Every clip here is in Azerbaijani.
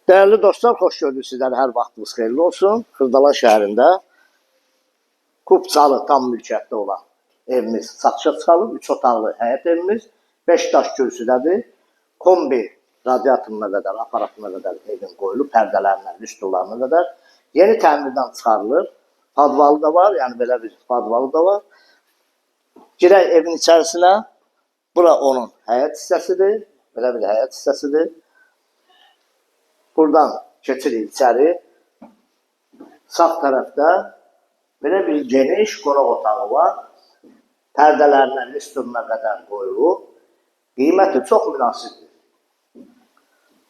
Değerli dostlar, hoş gördük sizler. Her vaxtınız xeyirli olsun. Xırdalan şəhərində Kupçalı tam mülkiyyətdə olan evimiz satışa çıxarılıb. 3 otaqlı həyət evimiz. 5 daş kürsüdədir. Kombi radiatoruna qədər, aparatına qədər evin qoyulub. Pərdələrinə, lüstrlarına qədər. Yeni təmirdən çıxarılır. Padvalı da var, yəni belə bir padvalı da var. Girək evin içərisinə. Bura onun həyət hissəsidir. Belə bir həyət hissəsidir. Buradan keçirik içəri. Sağ tərəfdə belə bir geniş qonaq otağı var. Pərdələrinə, lüstruna qədər qoyulub. Qiyməti çox münasibdir.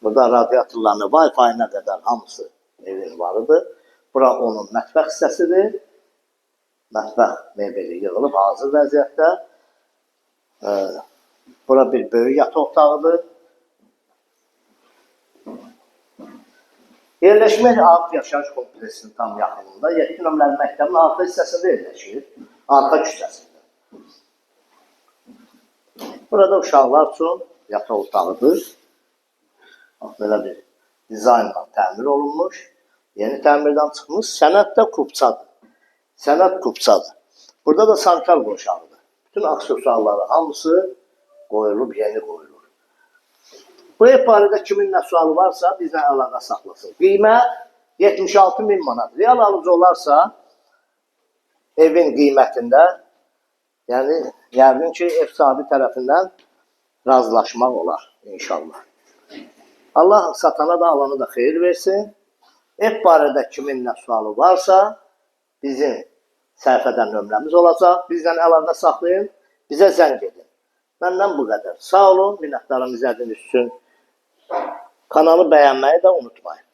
Burada radiatorlarını, Wi-Fi-nə qədər hamısı evin varıdır. Bura onun mətbəx hissəsidir. Mətbəx mebeli yığılıb hazır vəziyyətdə. Bura bir böyük yataq otağıdır. Yerləşmək Arif Yaşayış kompleksinin tam yaxınında 7 nömrəli məktəbin arxa hissəsində yerləşir. Arxa küçəsində. Burada uşaqlar üçün yataq otağıdır. Belə bir dizaynla təmir olunmuş. Yeni təmirdən çıxmış. Sənət də Kupçadır. Sənət Kupçadır. Burada da sanitar qonşağıdır. Bütün aksesuarları hamısı qoyulub, yeni qoyulur. Bu ev barədə kimin nə sualı varsa bizlə əlaqə saxlasın. Qiymət 76.000 manat. Real alıcı olarsa evin qiymətində, yəni yəqin ki, ev sahibi tərəfindən razılaşmaq olar inşallah. Allah satana da alana da xeyir versin. Ev barədə kimin nə sualı varsa bizim səhifədən nömrəmiz olacaq. Bizlə əlaqə saxlayın, bizə zəng edin. Məndən bu qədər. Sağ olun, minnətdarım izlədiyiniz üçün. Kanalı bəyənməyi də unutmayın.